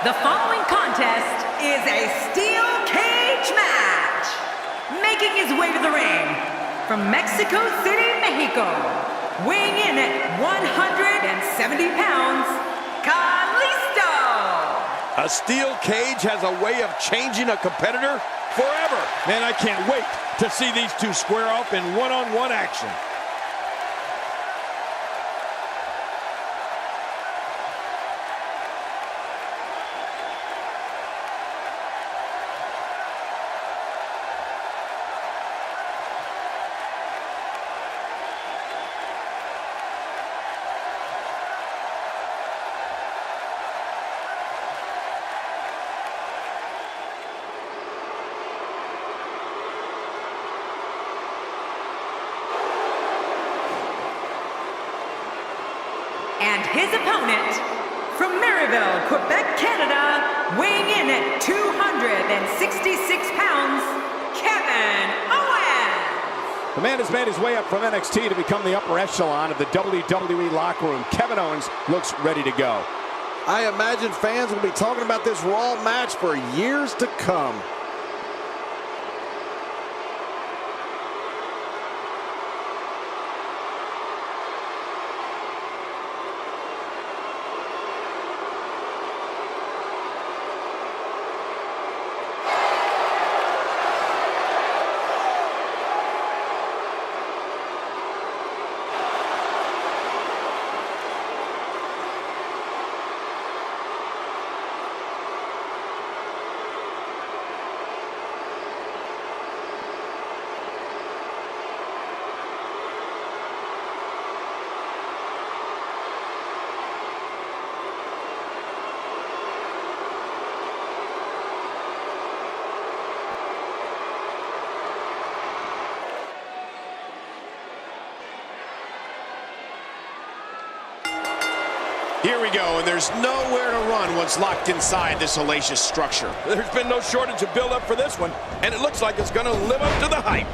The following contest is a steel cage match. Making his way to the ring from Mexico City, Mexico, weighing in at 170 pounds, Kalisto. A steel cage has a way of changing a competitor forever. Man, I can't wait to see these two square off in one-on-one action. And his opponent, from Marieville, Quebec, Canada, weighing in at 266 pounds, Kevin Owens. The man has made his way up from NXT to become the upper echelon of the WWE locker room. Kevin Owens looks ready to go. I imagine fans will be talking about this Raw match for years to come. Here we go, and there's nowhere to run once locked inside this hellacious structure. There's been no shortage of build-up for this one, and it looks like it's going to live up to the hype.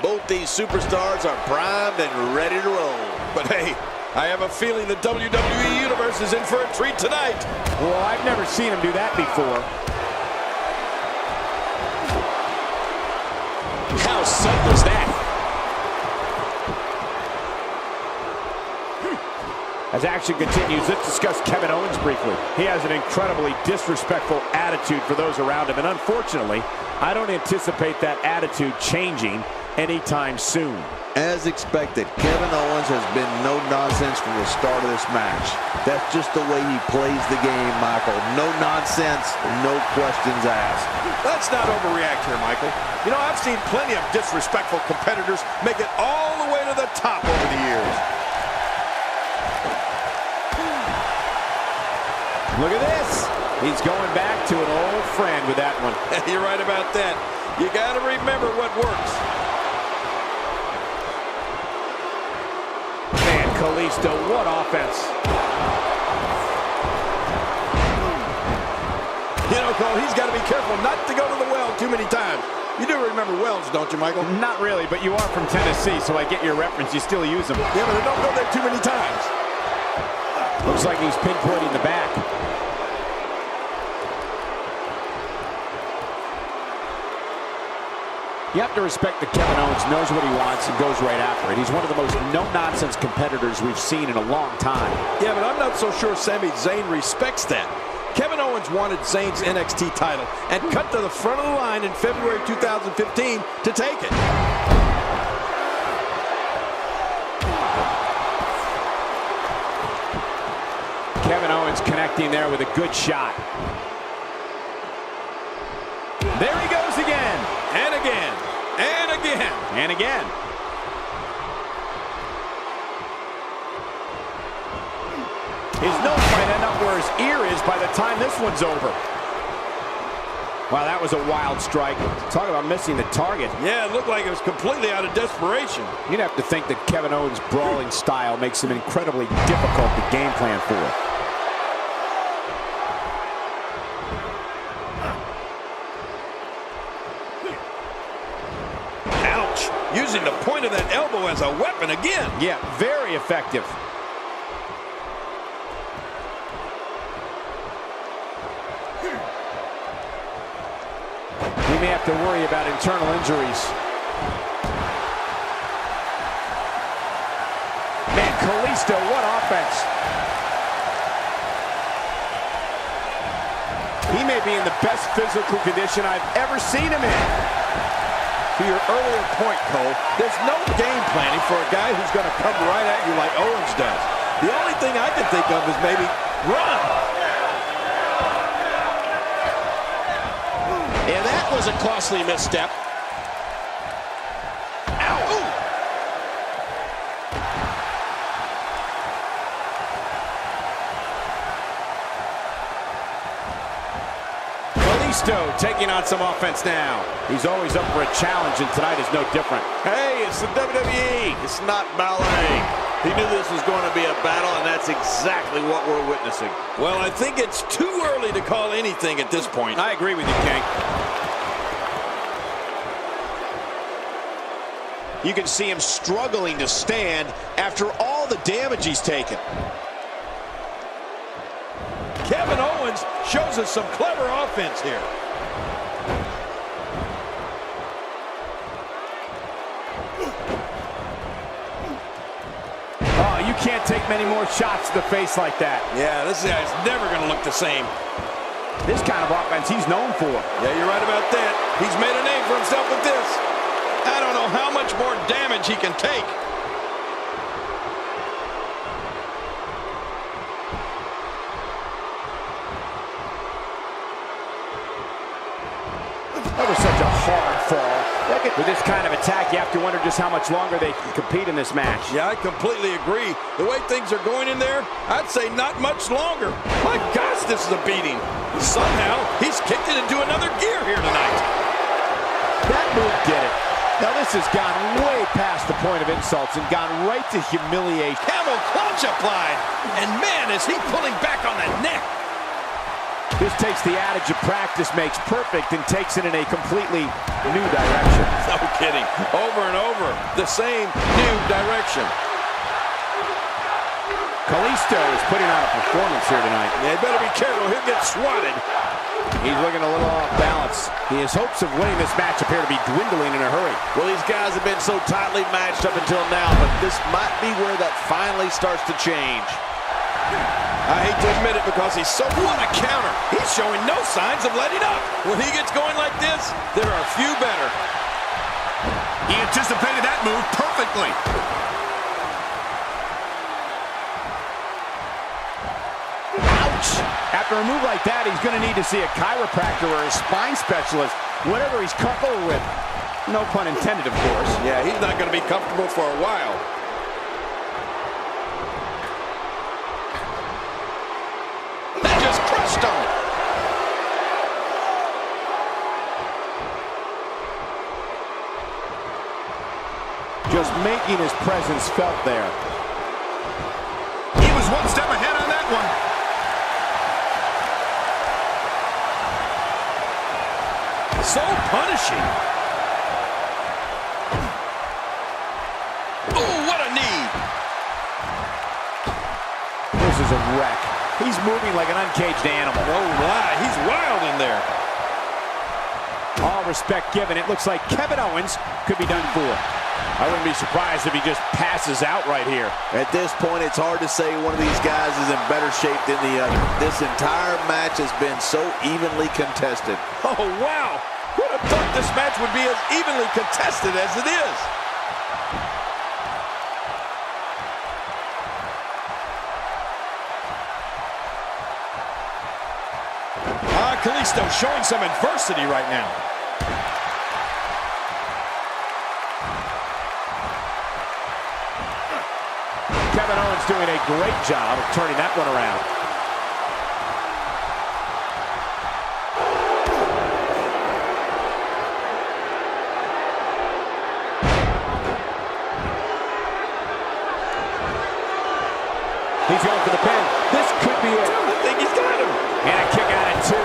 Both these superstars are primed and ready to roll. But hey, I have a feeling the WWE Universe is in for a treat tonight. Well, I've never seen him do that before. How sudden was that? As action continues, let's discuss Kevin Owens briefly. He has an incredibly disrespectful attitude for those around him, and unfortunately, I don't anticipate that attitude changing anytime soon. As expected, Kevin Owens has been no nonsense from the start of this match. That's just the way he plays the game, Michael. No nonsense, no questions asked. Let's not overreact here, Michael. You know, I've seen plenty of disrespectful competitors make it all the way to the top over the years. Look at this. He's going back to an old friend with that one. You're right about that. You got to remember what works. Man, Kalisto, what offense. You know, Cole, he's got to be careful not to go to the well too many times. You do remember wells, don't you, Michael? Not really, but you are from Tennessee, so I get your reference. You still use them. Yeah, but don't go there too many times. Looks like he's pinpointing the back. You have to respect that Kevin Owens knows what he wants and goes right after it. He's one of the most no-nonsense competitors we've seen in a long time. Yeah, but I'm not so sure Sami Zayn respects that. Kevin Owens wanted Zayn's NXT title and cut to the front of the line in February 2015 to take it. Kevin Owens connecting there with a good shot. There he goes again. And again. And again. And again. His nose might end up where his ear is by the time this one's over. Wow, that was a wild strike. Talk about missing the target. Yeah, it looked like it was completely out of desperation. You'd have to think that Kevin Owens' brawling style makes him incredibly difficult to game plan for. Ouch. Using the point of that elbow as a weapon again. Yeah, very effective. may have to worry about internal injuries. Man, Kalisto, what offense. He may be in the best physical condition I've ever seen him in. To your earlier point, Cole, there's no game planning for a guy who's going to come right at you like Owens does. The only thing I can think of is maybe run. And that was a costly misstep. Ow! Kalisto taking on some offense now. He's always up for a challenge, and tonight is no different. Hey, it's the WWE. It's not ballet. He knew this was going to be a battle, and that's exactly what we're witnessing. Well, I think it's too early to call anything at this point. I agree with you, King. You can see him struggling to stand after all the damage he's taken. Kevin Owens shows us some clever offense here. Oh, you can't take many more shots to the face like that. Yeah, this guy's never going to look the same. This kind of offense he's known for. Yeah, you're right about that. He's made a name for himself with this. I don't know how much more damage he can take. That was such a hard fall. With this kind of attack, you have to wonder just how much longer they can compete in this match. Yeah, I completely agree. The way things are going in there, I'd say not much longer. My gosh, this is a beating. Somehow, he's kicked it into another gear here tonight. That move did it. Now this has gone way past the point of insults and gone right to humiliation. Camel clutch applied. And man, is he pulling back on that neck. This takes the adage of practice makes perfect and takes it in a completely new direction. No kidding. Over and over, the same new direction. Kalisto is putting on a performance here tonight. Yeah, better be careful. He'll get swatted. He's looking a little off balance. His hopes of winning this match appear to be dwindling in a hurry. Well, these guys have been so tightly matched up until now, but this might be where that finally starts to change. I hate to admit it because he's so what a counter. He's showing no signs of letting up. When he gets going like this, there are few better. He anticipated that move perfectly. Ouch! After a move like that, he's going to need to see a chiropractor or a spine specialist, whatever he's comfortable with. No pun intended, of course. Yeah, he's not going to be comfortable for a while. That just crushed him. Just making his presence felt there. He was one step ahead on that one. So punishing. Oh, what a knee. This is a wreck. He's moving like an uncaged animal. Oh, my. He's wild in there. All respect given, it looks like Kevin Owens could be done for. I wouldn't be surprised if he just passes out right here. At this point, it's hard to say one of these guys is in better shape than the other. This entire match has been so evenly contested. Oh, wow. Who'd have thought this match would be as evenly contested as it is? Kalisto showing some adversity right now. Kevin Owens doing a great job of turning that one around. He's going for the pin. This could be it. I think he's got him. And a kick out at 2.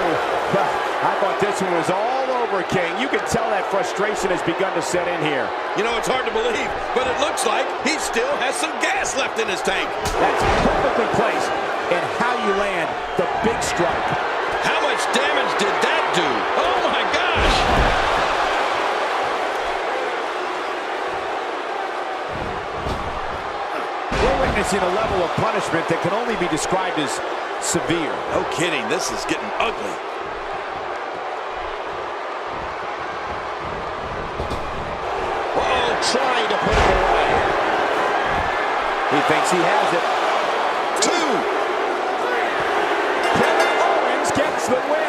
I thought this one was all over, King. You can tell that frustration has begun to set in here. You know, it's hard to believe, but it looks like he still has some gas left in his tank. That's perfectly placed. And how you land the big strike. How much damage did that do? Oh, my gosh. witnessing a level of punishment that can only be described as severe. No kidding, this is getting ugly. Oh, trying to put it away. He thinks he has it. 2. Kevin Owens gets the win.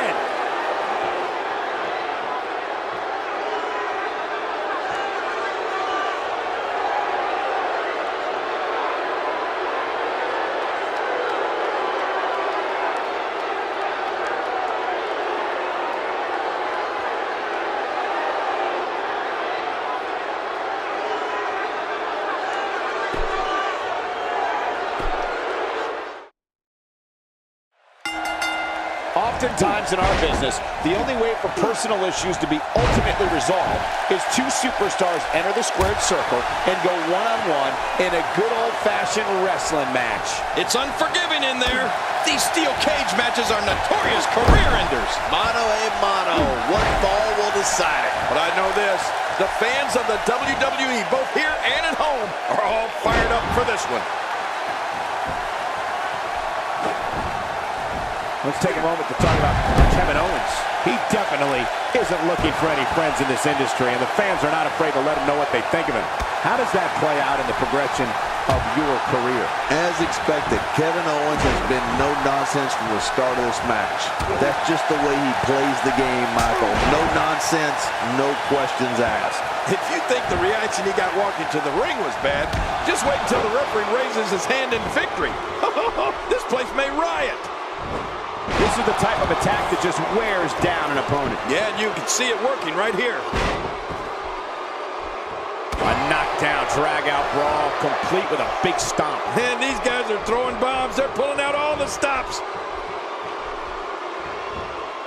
Oftentimes in our business, the only way for personal issues to be ultimately resolved is 2 superstars enter the squared circle and go one-on-one in a good old-fashioned wrestling match. It's unforgiving in there. These steel cage matches are notorious career enders. Mano a mano. One ball will decide it. But I know this, the fans of the WWE, both here and at home, are all fired up for this one. Let's take a moment to talk about Kevin Owens. He definitely isn't looking for any friends in this industry, and the fans are not afraid to let him know what they think of him. How does that play out in the progression of your career? As expected, Kevin Owens has been no nonsense from the start of this match. That's just the way he plays the game, Michael. No nonsense, no questions asked. If you think the reaction he got walking to the ring was bad, just wait until the referee raises his hand in victory. This place may riot. This is the type of attack that just wears down an opponent. Yeah, and you can see it working right here. A knockdown, drag-out brawl, complete with a big stomp. And these guys are throwing bombs. They're pulling out all the stops.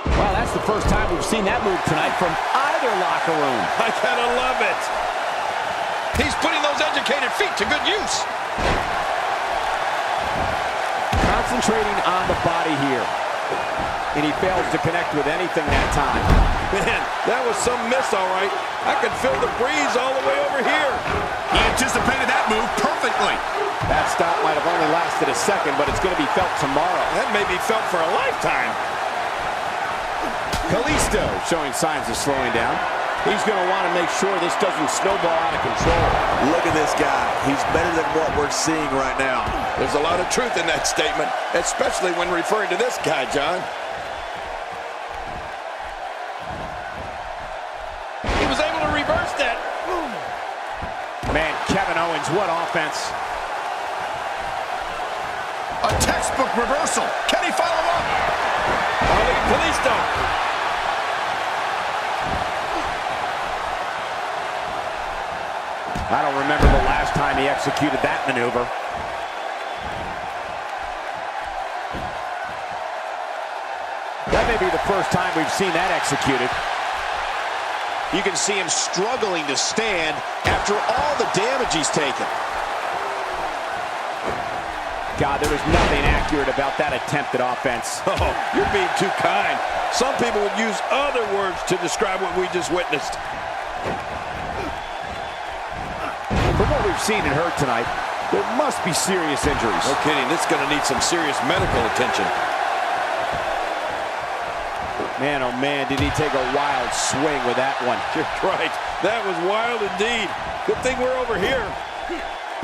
Well, that's the first time we've seen that move tonight from either locker room. I gotta love it. He's putting those educated feet to good use. Concentrating on the body here. And he fails to connect with anything that time. Man, that was some miss, all right. I could feel the breeze all the way over here. He anticipated that move perfectly. That stop might have only lasted a second, but it's going to be felt tomorrow. That may be felt for a lifetime. Kalisto showing signs of slowing down. He's going to want to make sure this doesn't snowball out of control. Look at this guy. He's better than what we're seeing right now. There's a lot of truth in that statement, especially when referring to this guy, John. He was able to reverse that. Man, Kevin Owens, what offense. A textbook reversal. Can he follow up? Ali Kalisto. I don't remember the last time he executed that maneuver. That may be the first time we've seen that executed. You can see him struggling to stand after all the damage he's taken. God, there was nothing accurate about that attempt at offense. Oh, you're being too kind. Some people would use other words to describe what we just witnessed. From what we've seen and heard tonight, there must be serious injuries. No kidding, this is going to need some serious medical attention. Man, oh man, did he take a wild swing with that one. You're right, that was wild indeed. Good thing we're over here.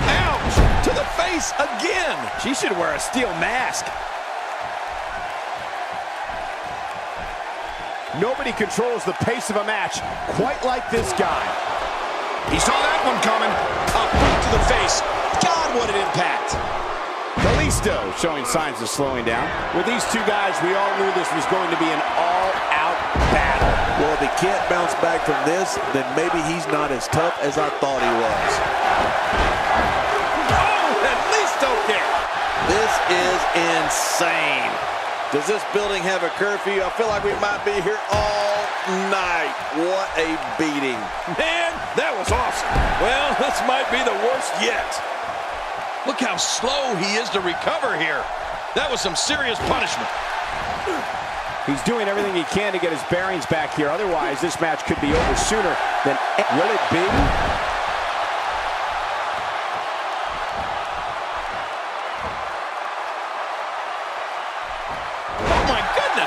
Ouch! To the face again! She should wear a steel mask. Nobody controls the pace of a match quite like this guy. He saw that one coming. A boot to the face. God, what an impact. Kalisto showing signs of slowing down. With these two guys, we all knew this was going to be an all-out battle. Well, if he can't bounce back from this, then maybe he's not as tough as I thought he was. Oh, at least okay. This is insane. Does this building have a curfew? I feel like we might be here all night. What a beating. Man, that was awesome. Well, this might be the worst yet. Look how slow he is to recover here. That was some serious punishment. He's doing everything he can to get his bearings back here. Otherwise, this match could be over sooner than... Will it be?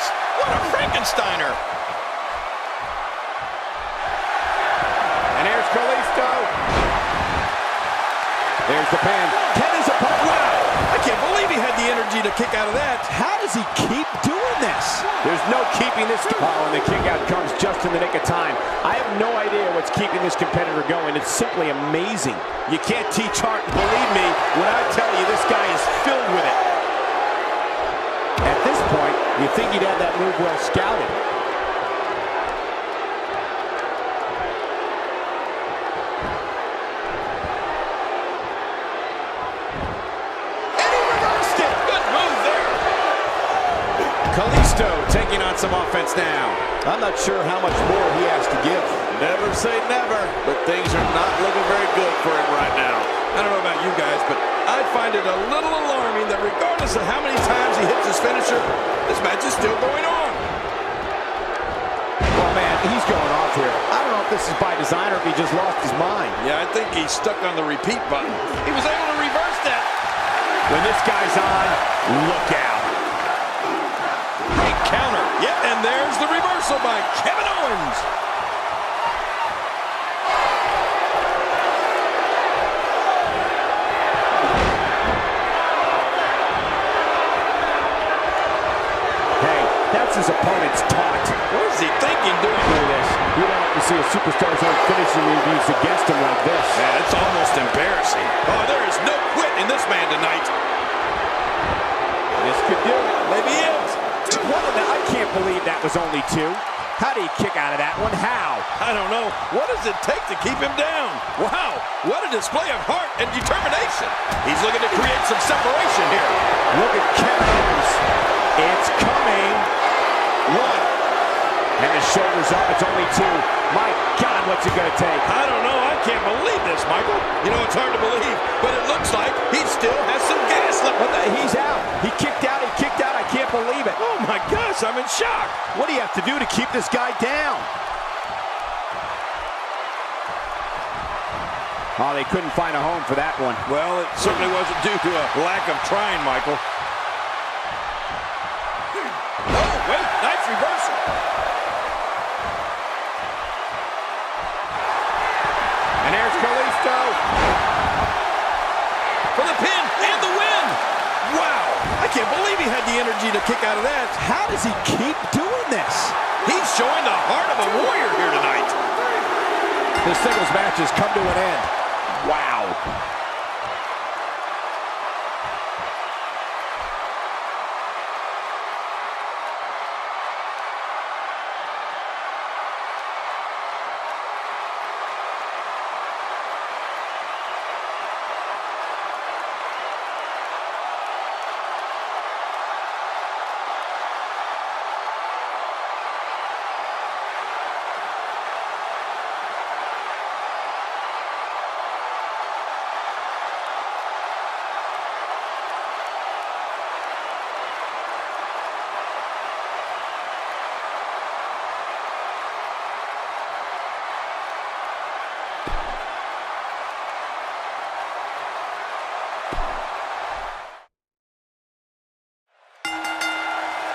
this. What a Frankensteiner. And here's Kalisto. There's the pin. Can his opponent? Wow. I can't believe he had the energy to kick out of that. How does he keep doing this? There's no keeping this. Oh, and the kick out comes just in the nick of time. I have no idea what's keeping this competitor going. It's simply amazing. You can't teach heart. Believe me when I tell you this guy is filled with it. At this point, you think he'd have that move well scouted. Kalisto taking on some offense now. I'm not sure how much more he has to give. Never say never, but things are not looking very good for him right now. I don't know about you guys, but I find it a little alarming that regardless of how many times he hits his finisher, this match is still going on. Oh, man, he's going off here. I don't know if this is by design or if he just lost his mind. Yeah, I think he's stuck on the repeat button. He was able to reverse that. When this guy's on, look out. Great counter. Yep, and there's the reversal by Kevin Owens. Hey, that's his opponent's taunt. What is he thinking doing? Look at this. You don't have to see a superstar's own finishing reviews against him like this. Man, it's almost embarrassing. Oh, there is no quit in this man tonight. This could do it. Maybe it. I can't believe that was only 2. How did he kick out of that one? How? I don't know. What does it take to keep him down? Wow, what a display of heart and determination. He's looking to create some separation here. Look at Kevin Owens. It's coming. 1. And his shoulders up. It's only 2. My God, what's it going to take? I don't know. I can't believe this, Michael. You know, it's hard to believe, but it looks like he still has some gas left. He's out. He kicked out. He kicked out. I can't believe it. Oh, my gosh, I'm in shock. What do you have to do to keep this guy down? Oh, they couldn't find a home for that one. Well, it certainly wasn't due to a lack of trying, Michael. Oh, wait, nice reversal. And there's Kalisto. For the pin and the win. Wow, I can't believe he had the energy to kick out of that. How does he keep doing this? He's showing the heart of a warrior here tonight. The singles match has come to an end. Wow.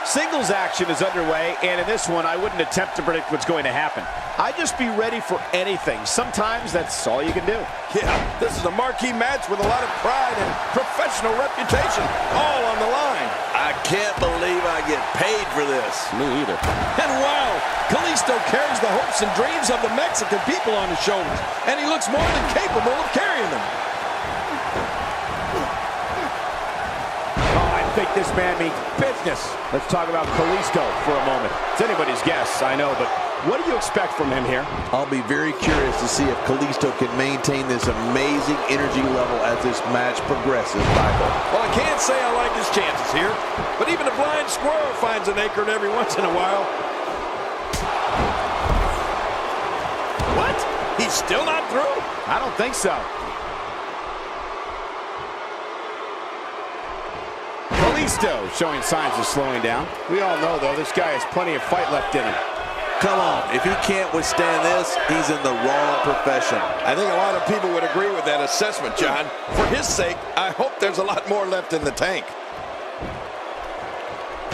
Singles action is underway, and in this one, I wouldn't attempt to predict what's going to happen. I'd just be ready for anything. Sometimes that's all you can do. Yeah, this is a marquee match with a lot of pride and professional reputation all on the line. I can't believe I get paid for this. Me either. And wow, Kalisto carries the hopes and dreams of the Mexican people on his shoulders, and he looks more than capable of carrying them. I think this man means business. Let's talk about Kalisto for a moment. It's anybody's guess, I know, but what do you expect from him here? I'll be very curious to see if Kalisto can maintain this amazing energy level as this match progresses, Michael. Well, I can't say I like his chances here, but even a blind squirrel finds an acorn every once in a while. What? He's still not through? I don't think so. Kalisto showing signs of slowing down. We all know, though, this guy has plenty of fight left in him. Come on, if he can't withstand this, he's in the wrong profession. I think a lot of people would agree with that assessment, John. For his sake, I hope there's a lot more left in the tank.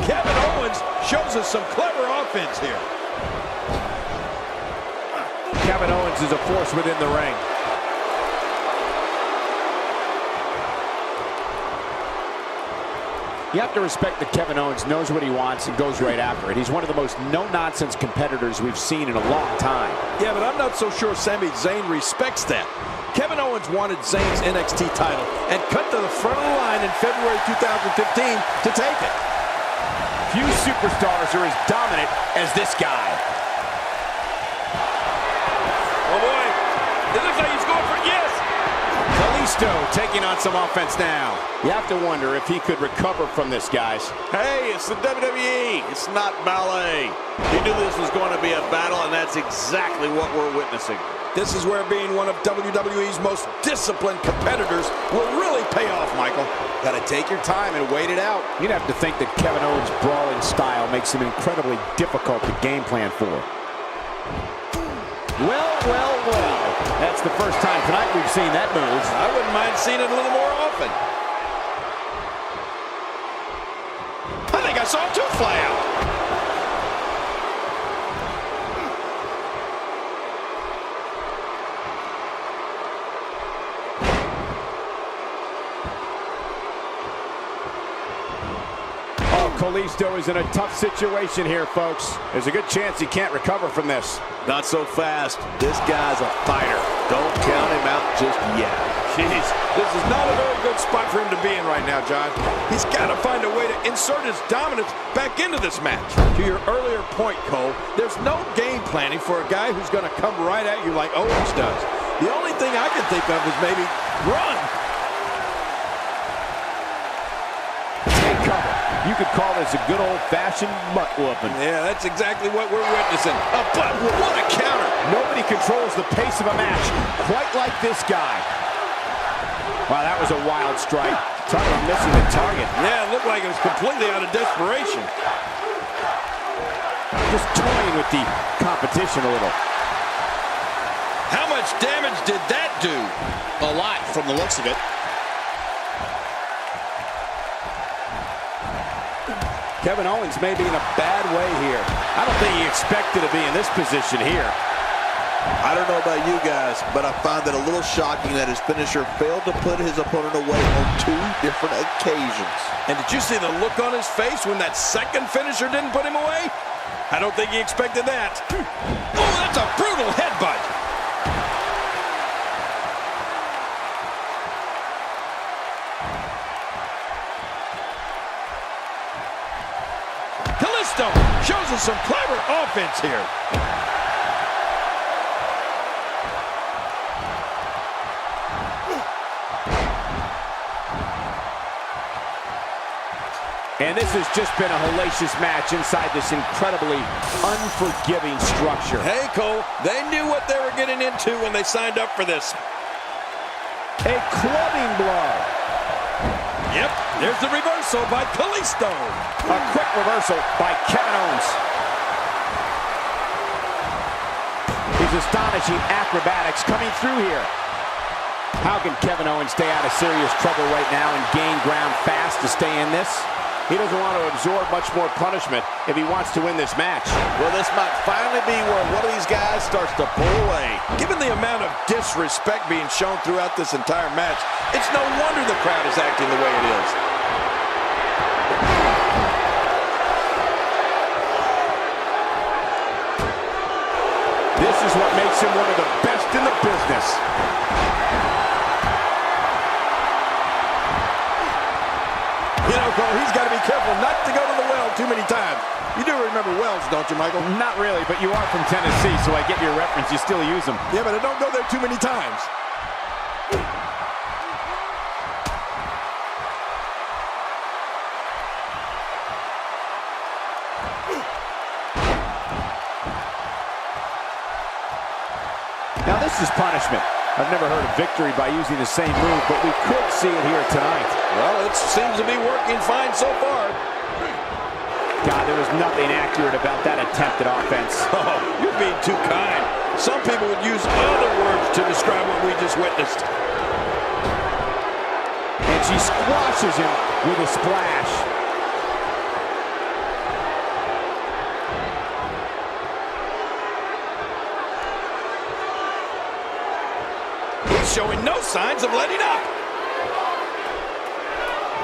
Kevin Owens Owens shows us some clever offense here. Kevin Owens is a force within the ring. You have to respect that Kevin Owens knows what he wants and goes right after it. He's one of the most no-nonsense competitors we've seen in a long time. Yeah, but I'm not so sure Sami Zayn respects that. Kevin Owens wanted Zayn's NXT title and cut to the front of the line in February 2015 to take it. Few superstars are as dominant as this guy. Oh boy, it looks like he's going for yes. Kalisto taking on some offense now. You have to wonder if he could recover from this, guys. Hey, it's the WWE. It's not ballet. He knew this was going to be a battle, and that's exactly what we're witnessing. This is where being one of WWE's most disciplined competitors will really pay off, Michael. Got to take your time and wait it out. You'd have to think that Kevin Owens' brawling style makes him incredibly difficult to game plan for. Well, well, well. That's the first time tonight we've seen that move. I wouldn't mind seeing it a little more often. I think I saw two fly out. Kalisto is in a tough situation here, folks. There's a good chance he can't recover from this. Not so fast. This guy's a fighter. Don't count him out just yet. Jeez, this is not a very good spot for him to be in right now, John. He's got to find a way to insert his dominance back into this match. To your earlier point, Cole, there's no game planning for a guy who's going to come right at you like Owens does. The only thing I can think of is maybe run. Take cover. You could call this a good old-fashioned butt-whooping. Yeah, that's exactly what we're witnessing. A butt whoop. What a counter. Nobody controls the pace of a match quite like this guy. Wow, that was a wild strike. Talk about missing the target. Yeah, it looked like it was completely out of desperation. Just toying with the competition a little. How much damage did that do? A lot from the looks of it. Kevin Owens may be in a bad way here. I don't think he expected to be in this position here. I don't know about you guys, but I find it a little shocking that his finisher failed to put his opponent away on 2 different occasions. And did you see the look on his face when that second finisher didn't put him away? I don't think he expected that. Oh, that's a brutal headbutt. Kalisto shows us some clever offense here. And this has just been a hellacious match inside this incredibly unforgiving structure. Hey, Cole, they knew what they were getting into when they signed up for this. A clubbing blow. Yep, there's the reversal by Kalisto. A quick reversal by Kevin Owens. His astonishing acrobatics coming through here. How can Kevin Owens stay out of serious trouble right now and gain ground fast to stay in this? He doesn't want to absorb much more punishment if he wants to win this match. Well, this might finally be where one of these guys starts to pull away. Given the amount of disrespect being shown throughout this entire match, it's no wonder the crowd is acting the way it is. This is what makes him one of the best in the business. You know, Cole, he's got to be careful not to go to the well too many times. You do remember wells, don't you, Michael? Not really, but you are from Tennessee, so I get your reference. You still use them. Yeah, but I don't go there too many times. Now this is punishment. I've never heard of victory by using the same move, but we could see it here tonight. Well, it seems to be working fine so far. God, there was nothing accurate about that attempted offense. Oh, you're being too kind. Some people would use other words to describe what we just witnessed. And she squashes him with a splash. showing no signs of letting up.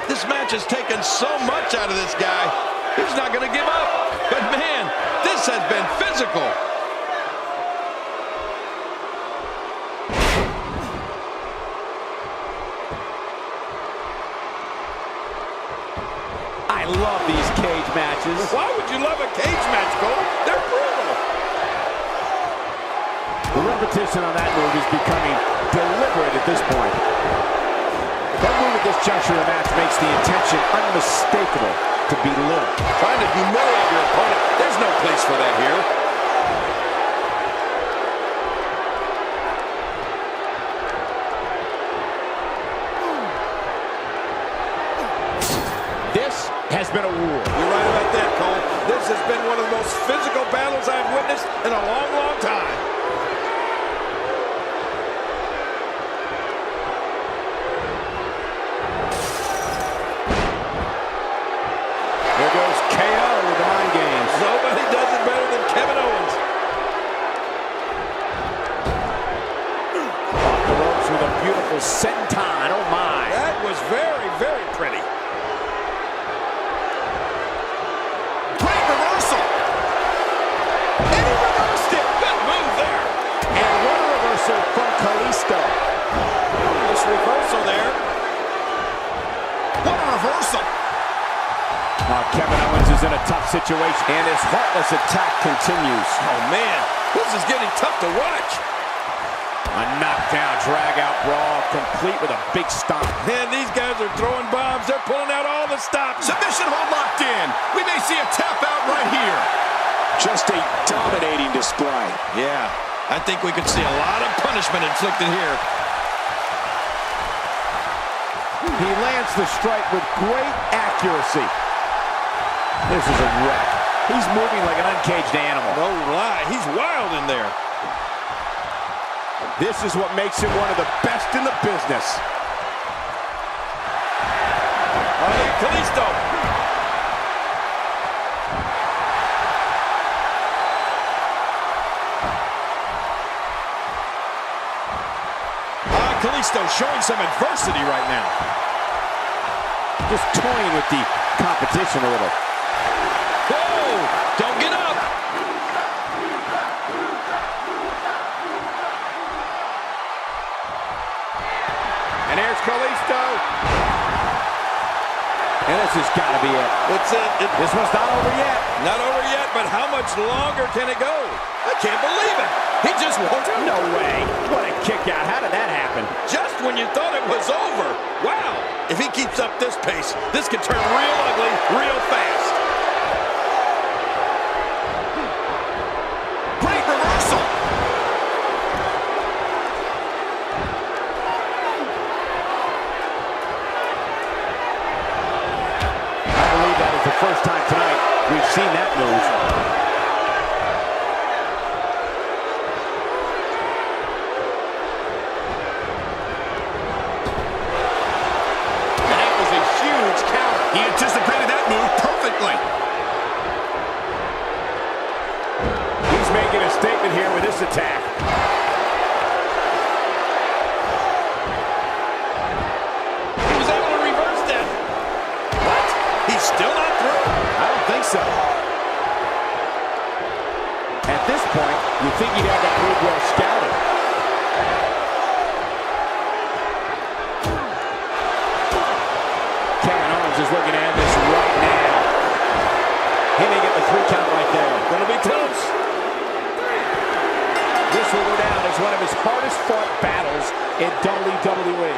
This match has taken so much out of this guy. He's not going to give up. But man, this has been physical. I love these cage matches. Why would you love a cage match, Cole? They're brutal. The repetition on that move is becoming deliberate at this point. That move at this juncture of the match makes the intention unmistakable to belittle. Trying to humiliate your opponent. There's no place for that here. This has been a war. You're right about that, Cole. This has been one of the most physical battles I've witnessed in a long, long time. There goes KO with the mind games. Nobody does it better than Kevin Owens. Off the ropes with a beautiful senton. Oh my. That was very, very pretty. Great reversal. And he reversed it. Good move there. And what a reversal from Kalisto. This reversal there. What a reversal. Kevin Owens is in a tough situation, and his heartless attack continues. Oh, man. This is getting tough to watch. A knockdown, drag-out brawl, complete with a big stomp. Man, these guys are throwing bombs. They're pulling out all the stops. Submission hold locked in. We may see a tap out right here. Just a dominating display. Yeah, I think we could see a lot of punishment inflicted here. He lands the strike with great accuracy. This is a wreck. He's moving like an uncaged animal. No lie, he's wild in there. This is what makes him one of the best in the business. Kalisto. Kalisto showing some adversity right now. Just toying with the competition a little. Whoa! Don't get up! And here's Kalisto. And this has got to be it. That's it. This one's not over yet. Not over yet, but how much longer can it go? I can't believe it. He just won't. No way. What a kick out. How did that happen? Just when you thought it was over. Wow. If he keeps up this pace, this could turn real ugly real fast. Great reversal. I believe that is the first time tonight we've seen that move. He anticipated that move perfectly. He's making a statement here with this attack. He was able to reverse that. What? He's still not through? I don't think so. At this point, you think he'd have that move well scouted. Is looking at this right now. He may get the 3 count right there. Gonna be close. This will go down as one of his hardest fought battles in WWE.